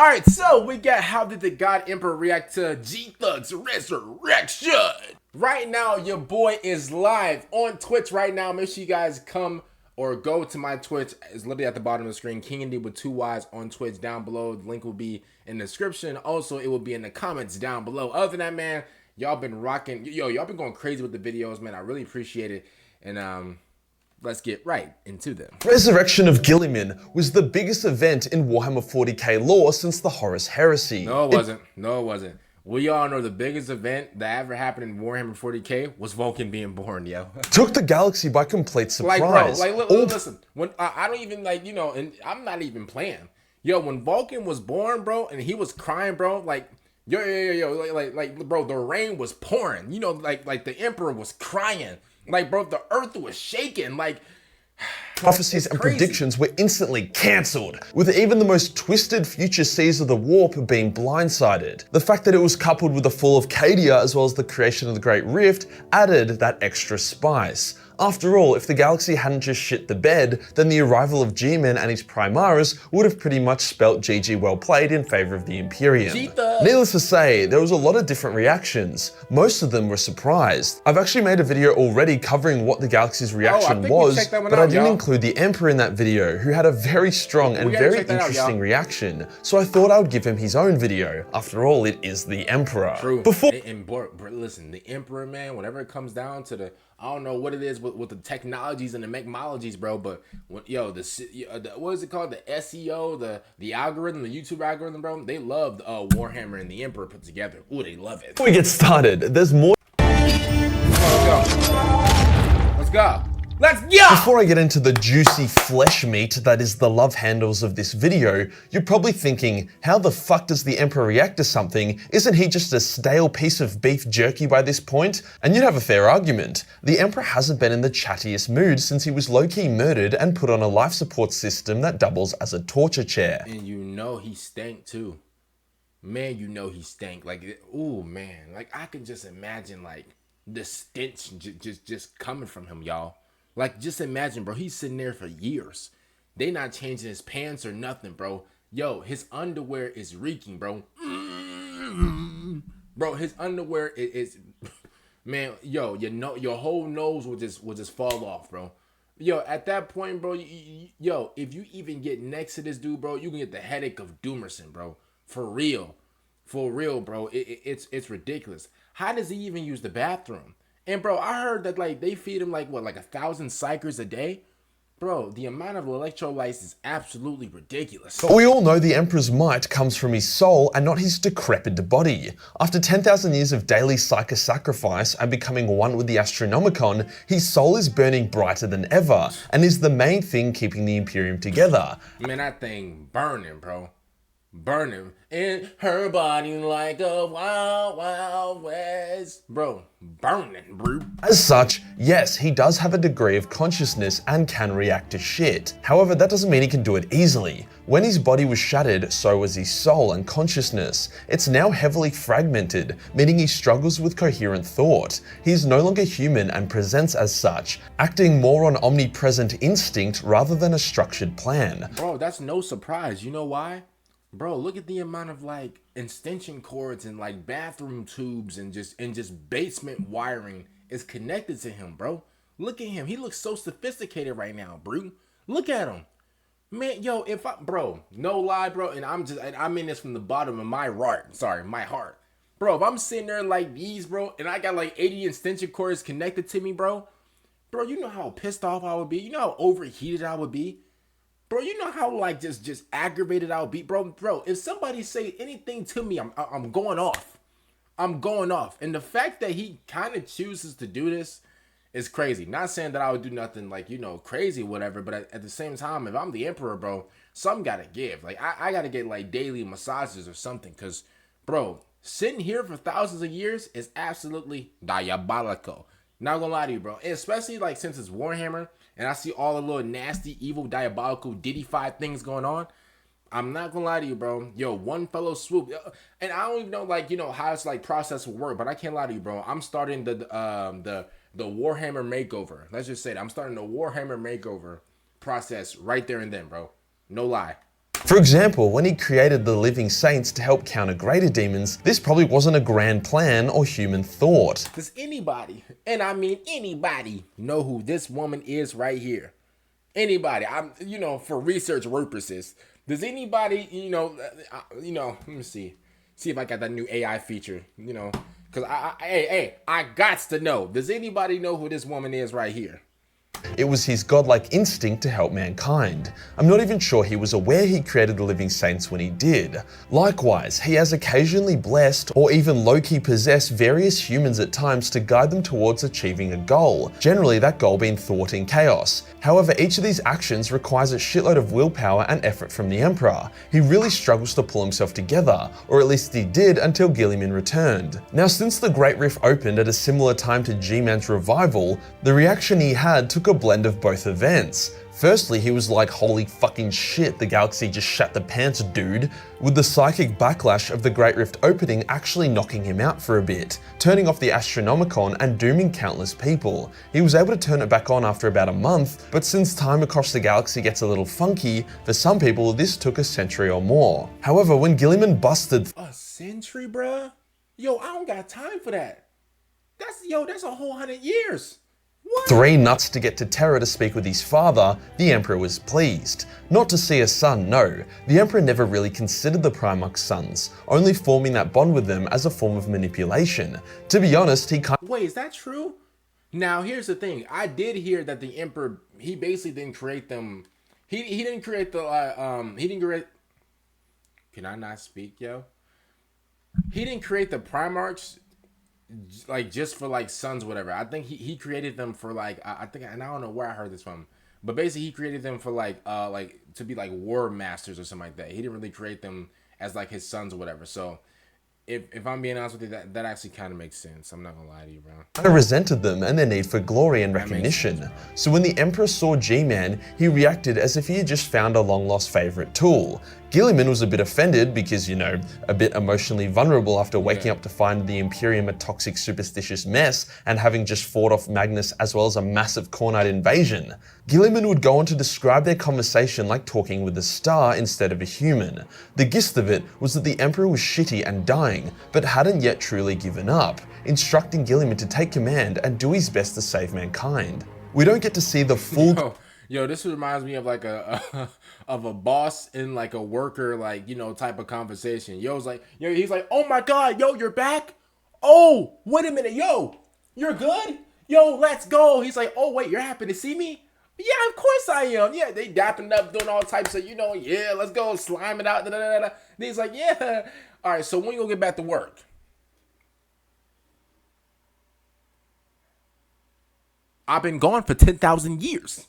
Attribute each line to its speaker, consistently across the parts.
Speaker 1: Alright, so we got how did the God Emperor react to G-Thug's resurrection? Right now, your boy is live on Twitch right now. Make sure you guys come or go to my Twitch. It's literally at the bottom of the screen. King Indy with 2 Y's on Twitch down below. The link will be in the description. Also, it will be in the comments down below. Other than that, man, y'all been rocking. Y'all been going crazy with the videos, man. I really appreciate it. And let's get right into them.
Speaker 2: Resurrection of Guilliman was the biggest event in Warhammer 40k lore since the Horus Heresy.
Speaker 1: No, it wasn't. No, it wasn't. We all know the biggest event that ever happened in Warhammer 40k was Vulcan being born, yo.
Speaker 2: Took the galaxy by complete surprise.
Speaker 1: Listen, when I don't even and I'm not even playing. Yo, when Vulcan was born, bro, and he was crying, bro, like, bro, the rain was pouring. You know, like the Emperor was crying. Like, bro, the earth was shaking. Like,
Speaker 2: prophecies and predictions were instantly cancelled, with even the most twisted future seers of the warp being blindsided. The fact that it was coupled with the fall of Cadia as well as the creation of the Great Rift added that extra spice. After all, if the galaxy hadn't just shit the bed, then the arrival of G-Man and his Primaris would have pretty much spelt GG well played in favour of the Imperium. Needless to say, there was a lot of different reactions. Most of them were surprised. I've actually made a video already covering what the galaxy's reaction was, but I didn't include the Emperor in that video, who had a very strong and very interesting reaction, so I thought I would give him his own video. After all, it is the Emperor.
Speaker 1: True. Listen, the Emperor, man, whenever it comes down to the, I don't know what it is with the technologies and the mechmologies, bro, but what is it called? The SEO, the algorithm, the YouTube algorithm, bro, they love Warhammer and the Emperor put together. Ooh, they love it.
Speaker 2: Before we get started, there's more.
Speaker 1: Let's go. Let's go!
Speaker 2: Before I get into the juicy flesh meat that is the love handles of this video, you're probably thinking, how the fuck does the Emperor react to something? Isn't he just a stale piece of beef jerky by this point? And you'd have a fair argument. The Emperor hasn't been in the chattiest mood since he was low-key murdered and put on a life support system that doubles as a torture chair.
Speaker 1: And you know he stank too. Man, you know he stank. Like, ooh, man. Like, I can just imagine, like, the stench just coming from him, y'all. Like, just imagine, bro, he's sitting there for years. They not changing his pants or nothing, bro. Yo, his underwear is reeking, bro. Bro, his underwear is man, yo, your whole nose will just fall off, bro. Yo, at that point, bro, yo, if you even get next to this dude, bro, you can get the headache of Doomerson, bro. For real, bro. It's ridiculous. How does he even use the bathroom? And bro, I heard that like they feed him like 1,000 Psykers a day. Bro, the amount of electrolytes is absolutely ridiculous.
Speaker 2: But we all know the Emperor's might comes from his soul and not his decrepit body. After 10,000 years of daily Psyker sacrifice and becoming one with the Astronomicon, his soul is burning brighter than ever and is the main thing keeping the Imperium together.
Speaker 1: Man, that thing burning, bro. Burning in her body like a wild, wild west. Bro, burning, bro.
Speaker 2: As such, yes, he does have a degree of consciousness and can react to shit. However, that doesn't mean he can do it easily. When his body was shattered, so was his soul and consciousness. It's now heavily fragmented, meaning he struggles with coherent thought. He is no longer human and presents as such, acting more on omnipresent instinct rather than a structured plan.
Speaker 1: Bro, that's no surprise. You know why? Bro, look at the amount of like extension cords and like bathroom tubes and just basement wiring is connected to him, bro. Look at him. He looks so sophisticated right now, bro. Look at him. Man, yo, bro, no lie, bro, and I mean this from the bottom of my heart. Sorry, my heart. Bro, if I'm sitting there like these, bro, and I got like 80 extension cords connected to me, bro, you know how pissed off I would be? You know how overheated I would be? Bro, you know how like just aggravated I'll be, bro. If somebody say anything to me, I'm going off. I'm going off. And the fact that he kind of chooses to do this is crazy. Not saying that I would do nothing like, crazy, whatever. But at the same time, if I'm the Emperor, bro, something gotta give. Like I gotta get like daily massages or something. Cause, bro, sitting here for thousands of years is absolutely diabolical. Not gonna lie to you, bro. And especially like since it's Warhammer. And I see all the little nasty, evil, diabolical, Diddy-fied things going on. I'm not gonna lie to you, bro. Yo, one fellow swoop. And I don't even know, like, how it's like process will work, but I can't lie to you, bro. I'm starting the Warhammer makeover. Let's just say that. I'm starting the Warhammer makeover process right there and then, bro. No lie.
Speaker 2: For example, when he created the living saints to help counter greater demons, this probably wasn't a grand plan or human thought.
Speaker 1: Does anybody, and I mean anybody, know who this woman is right here? Anybody? I'm, for research purposes. Does anybody, let me see if I got that new AI feature, because I gots to know. Does anybody know who this woman is right here?
Speaker 2: It was his godlike instinct to help mankind. I'm not even sure he was aware he created the living saints when he did. Likewise, he has occasionally blessed or even low-key possessed various humans at times to guide them towards achieving a goal, generally that goal being thwarting chaos. However, each of these actions requires a shitload of willpower and effort from the Emperor. He really struggles to pull himself together, or at least he did until Guilliman returned. Now, since the Great Rift opened at a similar time to G-Man's revival, the reaction he had took a blend of both events. Firstly, he was like, holy fucking shit, the galaxy just shat the pants, dude, with the psychic backlash of the Great Rift opening actually knocking him out for a bit, turning off the Astronomicon and dooming countless people. He was able to turn it back on after about a month, but since time across the galaxy gets a little funky, for some people this took a century or more. However, when Guilliman busted—
Speaker 1: A century, bruh? Yo, I don't got time for that. That's a whole 100 years. What?
Speaker 2: 3 nuts to get to Terra to speak with his father, the Emperor was pleased. Not to see a son, no. The Emperor never really considered the Primarchs sons, only forming that bond with them as a form of manipulation. To be honest, he kind—
Speaker 1: Wait, is that true? Now, here's the thing. I did hear that the Emperor, he basically didn't create them. He didn't create the, he didn't create— Can I not speak, yo? He didn't create the Primarchs like just for like sons, whatever. I think he created them for like I think, and I don't know where I heard this from, but basically he created them for like to be like war masters or something like that. He didn't really create them as like his sons or whatever. So if I'm being honest with you, that actually kind of makes sense. I'm not gonna lie to you, bro.
Speaker 2: kind of resented them and their need for glory and recognition. So when the Emperor saw G-Man, he reacted as if he had just found a long-lost favorite tool. Guilliman was a bit offended because, a bit emotionally vulnerable after waking up to find the Imperium a toxic, superstitious mess and having just fought off Magnus as well as a massive Khornite invasion. Guilliman would go on to describe their conversation like talking with a star instead of a human. The gist of it was that the Emperor was shitty and dying, but hadn't yet truly given up, instructing Guilliman to take command and do his best to save mankind. We don't get to see the full—
Speaker 1: Yo, this reminds me of like of a boss and like a worker, like, type of conversation. He's like, oh my God, yo, you're back? Oh, wait a minute, yo, you're good? Yo, let's go. He's like, oh wait, you're happy to see me? Yeah, of course I am. Yeah, they dapping up, doing all types of, yeah, let's go, slime it out. Then he's like, yeah. All right, so when you gonna get back to work? I've been gone for 10,000 years.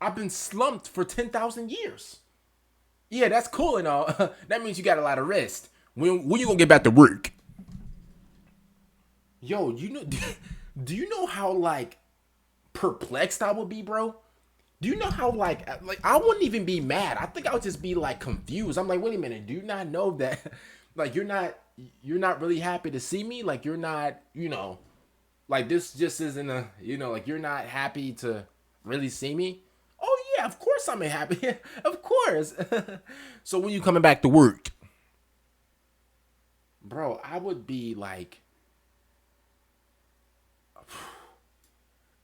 Speaker 1: I've been slumped for 10,000 years. Yeah, that's cool and all. That means you got a lot of rest. When you gonna get back to work? Yo, do you know how like perplexed I would be, bro? Do you know how like I wouldn't even be mad. I think I would just be like confused. I'm like, wait a minute, do you not know that like you're not really happy to see me? Like you're not, like this just isn't a, like you're not happy to really see me? Oh yeah, of course I'm happy. Of course. So when you coming back to work? Bro, I would be like,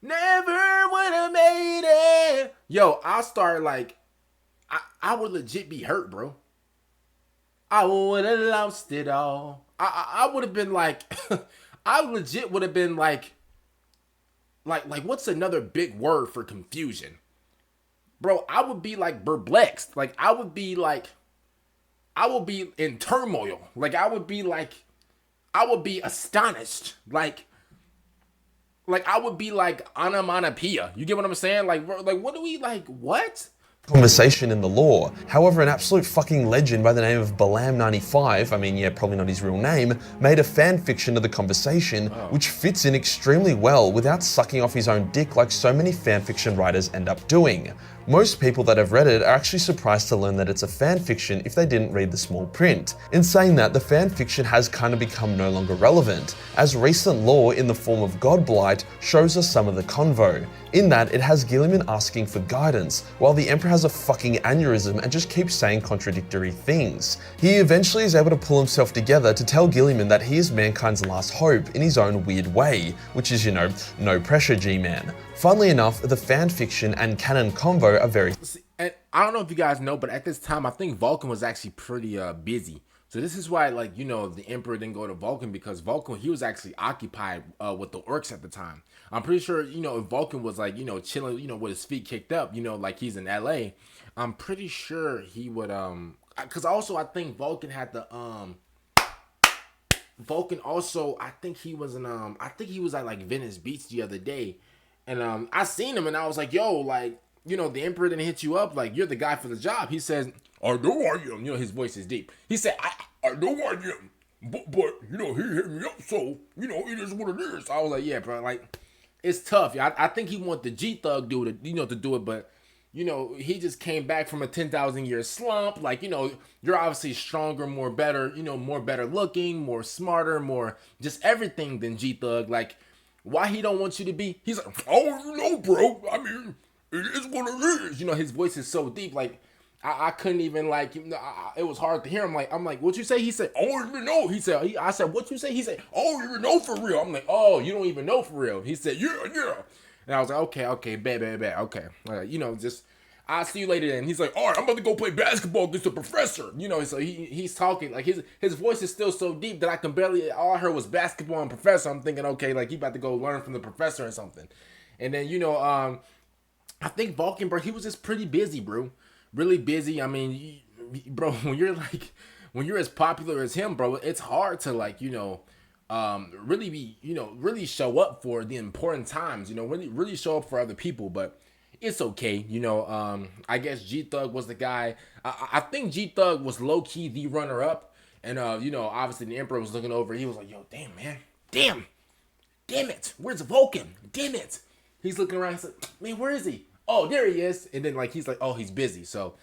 Speaker 1: never would have made it. Yo, I'll start like, I would legit be hurt, bro. I would have lost it all. I would have been like, I legit would have been like what's another big word for confusion? Bro, I would be like perplexed. Like I would be in turmoil. Like I would be astonished. Like I would be like onomatopoeia. You get what I'm saying? Like what do we like? What?
Speaker 2: Conversation in the lore. However, an absolute fucking legend by the name of Balam95, I mean, yeah, probably not his real name, made a fan fiction of the conversation, which fits in extremely well without sucking off his own dick like so many fan fiction writers end up doing. Most people that have read it are actually surprised to learn that it's a fan fiction if they didn't read the small print. In saying that, the fan fiction has kind of become no longer relevant, as recent lore in the form of Godblight shows us some of the convo. In that, it has Guilliman asking for guidance, while the Emperor has a fucking aneurysm and just keeps saying contradictory things. He eventually is able to pull himself together to tell Guilliman that he is mankind's last hope in his own weird way, which is, you know, no pressure G-Man. Funnily enough, the fan fiction and canon convo are very...
Speaker 1: And I don't know if you guys know, but at this time, I think Vulcan was actually pretty busy. So this is why, like, you know, the Emperor didn't go to Vulcan, because Vulcan, he was actually occupied with the orcs at the time. I'm pretty sure, you know, if Vulcan was, like, you know, chilling, you know, with his feet kicked up, you know, like he's in LA, I'm pretty sure he would, because also I think Vulcan had the, Vulcan also, I think he was in, I think he was at, like, Venice Beach the other day, and, I seen him, and I was like, yo, like, you know, the Emperor didn't hit you up, like, you're the guy for the job. He says, I know I am. You know, his voice is deep. He said, I know I am, but, you know, he hit me up, so, you know, it is what it is. I was like, yeah, bro, like, it's tough. Yeah, I think he wanted the G-Thug dude to, you know, to do it, but, you know, he just came back from a 10,000 year slump. Like, you know, you're obviously stronger, more better, you know, more better looking, more smarter, more just everything than G-Thug. Like, why he don't want you to be? He's like, oh, you know, bro, I mean, it is what it is. You know, his voice is so deep, like, I couldn't even, like, it was hard to hear him. Like, I'm like, what you say? He said, I don't even know. He said, I said, what you say? He said, I don't even know for real. I'm like, oh, you don't even know for real. He said, yeah. And I was like, okay, bet, okay. You know, just, I'll see you later then. He's like, all right, I'm about to go play basketball against the professor. You know, so he's talking, like, his voice is still so deep that I can barely, all I heard was basketball and professor. I'm thinking, okay, like, he about to go learn from the professor or something. And then, you know, I think Vulcan, bro, he was just pretty busy, bro. Really busy. I mean, bro, when you're as popular as him, bro, it's hard to, like, you know, really be, you know, really show up for the important times, you know, really show up for other people. But it's okay, you know. I guess G-Thug was the guy. I think G-Thug was low-key the runner-up, and you know, obviously the Emperor was looking over. He was like, yo, damn, man, damn it, where's Vulcan? Damn it. He's looking around. He's like, man, where is he? Oh, there he is. And then, like, he's like, oh, he's busy. So,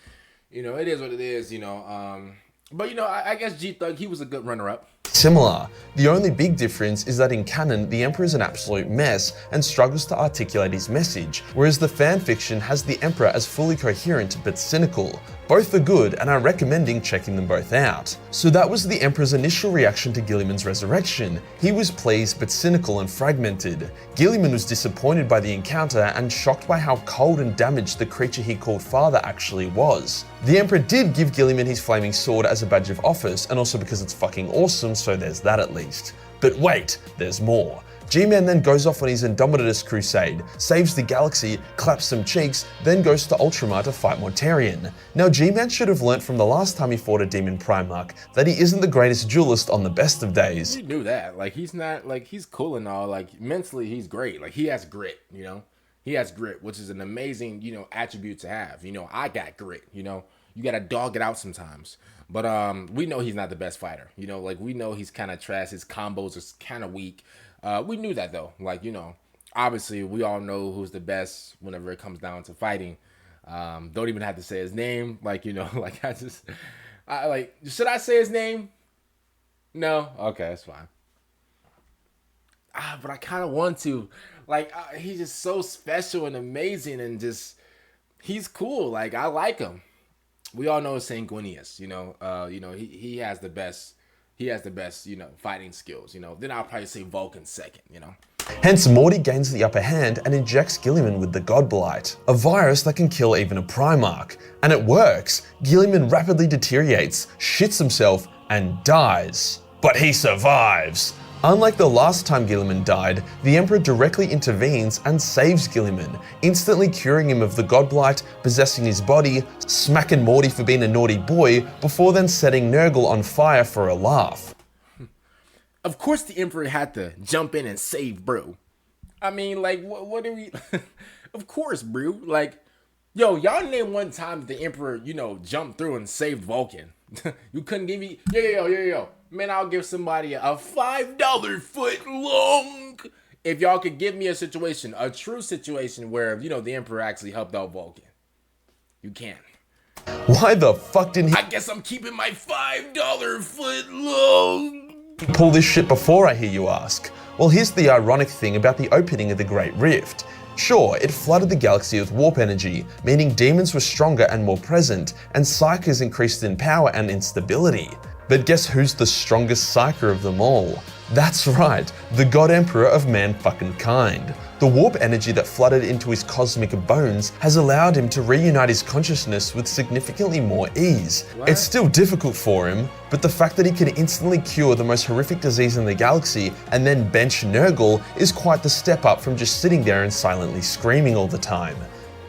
Speaker 1: you know, it is what it is, you know. But, you know, I guess G-Thug, he was a good runner-up.
Speaker 2: Similar. The only big difference is that in canon, the Emperor is an absolute mess and struggles to articulate his message, whereas the fanfiction has the Emperor as fully coherent but cynical. Both are good, and I'm recommending checking them both out. So that was the Emperor's initial reaction to Guilliman's resurrection. He was pleased but cynical and fragmented. Guilliman was disappointed by the encounter and shocked by how cold and damaged the creature he called father actually was. The Emperor did give Guilliman his flaming sword as a badge of office, and also because it's fucking awesome, so there's that at least. But wait, there's more. G-Man then goes off on his Indomitus crusade, saves the galaxy, claps some cheeks, then goes to Ultramar to fight Mortarion. Now G-Man should have learnt from the last time he fought a demon Primarch that he isn't the greatest duelist on the best of days.
Speaker 1: You knew that. Like, he's not, like, he's cool and all, like, mentally he's great. Like, he has grit, you know? He has grit, which is an amazing, you know, attribute to have. You know, I got grit, you know? You gotta dog it out sometimes. But we know he's not the best fighter. You know, like, we know he's kind of trash. His combos are kind of weak. We knew that, though. Like, you know, obviously we all know who's the best whenever it comes down to fighting. Don't even have to say his name. Like, you know, like, like, should I say his name? No? Okay, that's fine. But I kind of want to. Like, he's just so special and amazing, and just, he's cool. Like, I like him. We all know Sanguinius, you know. He has the best. He has the best, you know, fighting skills, you know. Then I'll probably say Vulcan second, you know.
Speaker 2: Hence, Morty gains the upper hand and injects Guilliman with the Godblight, a virus that can kill even a Primarch. And it works. Guilliman rapidly deteriorates, shits himself, and dies. But he survives. Unlike the last time Guilliman died, the Emperor directly intervenes and saves Guilliman, instantly curing him of the Godblight, possessing his body, smacking Morty for being a naughty boy, before then setting Nurgle on fire for a laugh.
Speaker 1: Of course the Emperor had to jump in and save bro. I mean, like, what do we... Of course, bro. Like, yo, y'all name one time that the Emperor, you know, jumped through and saved Vulcan. You couldn't give me... Yo. Man, I'll give somebody a $5 foot long if y'all could give me a situation, a true situation where, you know, the Emperor actually helped out Vulcan. You can.
Speaker 2: Why the fuck didn't he
Speaker 1: I guess I'm keeping my $5 foot long.
Speaker 2: pull this shit before, I hear you ask? Well, here's the ironic thing about the opening of the Great Rift. Sure, it flooded the galaxy with warp energy, meaning demons were stronger and more present, and Psykers increased in power and instability. But guess who's the strongest Psyker of them all? That's right, the God Emperor of man-fucking-kind. The warp energy that flooded into his cosmic bones has allowed him to reunite his consciousness with significantly more ease.
Speaker 1: What?
Speaker 2: It's still difficult for him, but the fact that he can instantly cure the most horrific disease in the galaxy and then bench Nurgle is quite the step up from just sitting there and silently screaming all the time.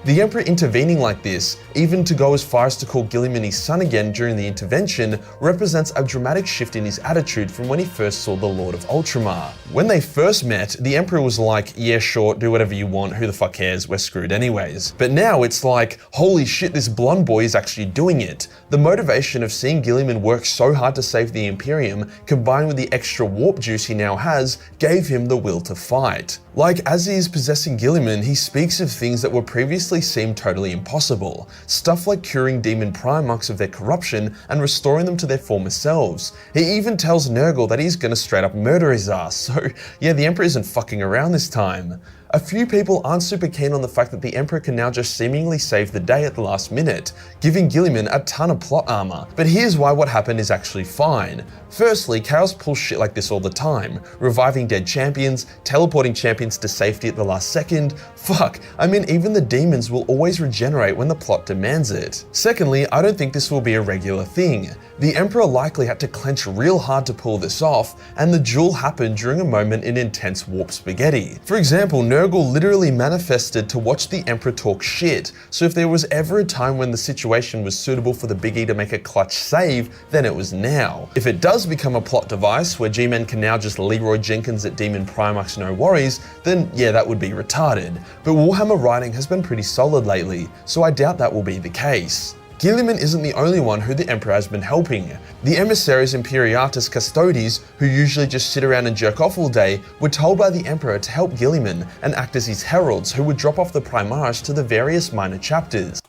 Speaker 2: The Emperor intervening like this, even to go as far as to call Guilliman his son again during the intervention, represents a dramatic shift in his attitude from when he first saw the Lord of Ultramar. When they first met, the Emperor was like, yeah sure, do whatever you want, who the fuck cares, we're screwed anyways. But now it's like, holy shit, this blonde boy is actually doing it. The motivation of seeing Guilliman work so hard to save the Imperium, combined with the extra warp juice he now has, gave him the will to fight. Like, as he is possessing Guilliman, he speaks of things that were previously seemed totally impossible. Stuff like curing demon Primarchs of their corruption and restoring them to their former selves. He even tells Nurgle that he's gonna straight up murder his ass, so yeah, the Emperor isn't fucking around this time. A few people aren't super keen on the fact that the Emperor can now just seemingly save the day at the last minute, giving Guilliman a ton of plot armor. But here's why what happened is actually fine. Firstly, Chaos pulls shit like this all the time, reviving dead champions, teleporting champions to safety at the last second. Fuck, I mean even the demons will always regenerate when the plot demands it. Secondly, I don't think this will be a regular thing. The Emperor likely had to clench real hard to pull this off, and the duel happened during a moment in intense warp spaghetti. For example, Nurgle literally manifested to watch the Emperor talk shit, so if there was ever a time when the situation was suitable for the Big E to make a clutch save, then it was now. If it does become a plot device where G-Men can now just Leroy Jenkins at Demon Primarchs no worries, then yeah, that would be retarded. But Warhammer writing has been pretty solid lately, so I doubt that will be the case. Guilliman isn't the only one who the Emperor has been helping. The emissaries Imperialis Custodes, who usually just sit around and jerk off all day, were told by the Emperor to help Guilliman and act as his heralds who would drop off the Primarchs to the various minor chapters.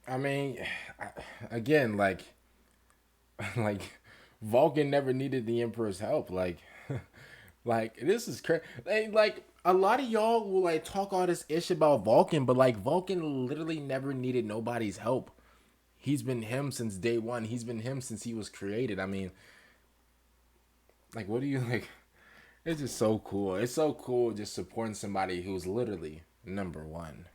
Speaker 1: I mean, again, like Vulcan never needed the Emperor's help. Like this is crazy. Like a lot of y'all will like talk all this ish about Vulcan, but like Vulcan literally never needed nobody's help. He's been him since day one. He's been him since he was created. I mean, like, what do you like? It's just so cool. It's so cool just supporting somebody who's literally number one.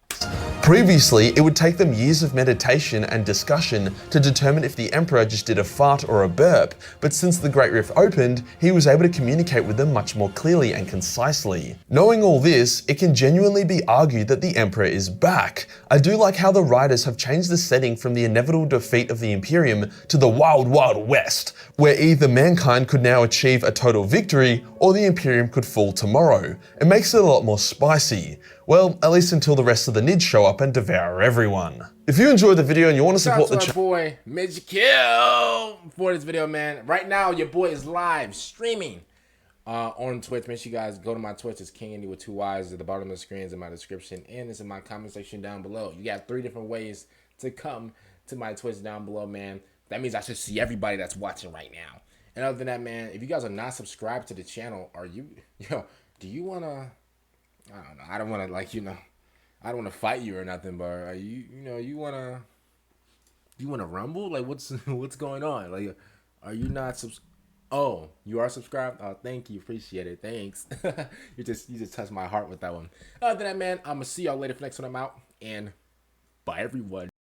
Speaker 2: Previously, it would take them years of meditation and discussion to determine if the Emperor just did a fart or a burp, but since the Great Rift opened, he was able to communicate with them much more clearly and concisely. Knowing all this, it can genuinely be argued that the Emperor is back. I do like how the writers have changed the setting from the inevitable defeat of the Imperium to the Wild Wild West, where either mankind could now achieve a total victory or the Imperium could fall tomorrow. It makes it a lot more spicy. Well, at least until the rest of the Nids show up and devour everyone. If you enjoyed the video and you want to support the channel,
Speaker 1: boy Majorkill for this video, man. Right now, your boy is live streaming on Twitch. Make sure you guys go to my Twitch. It's King Andy with 2 Y's at the bottom of the screen. It's in my description and it's in my comment section down below. You got 3 different ways to come to my Twitch down below, man. That means I should see everybody that's watching right now. And other than that, man, if you guys are not subscribed to the channel, do you want to... I don't know. I don't want to I don't want to fight you or nothing, but are you want to rumble? Like what's going on? Like, are you not Oh, you are subscribed? Oh, thank you. Appreciate it. Thanks. you just touched my heart with that one. Other than that, man, I'm going to see y'all later for next one I'm out, and bye everyone.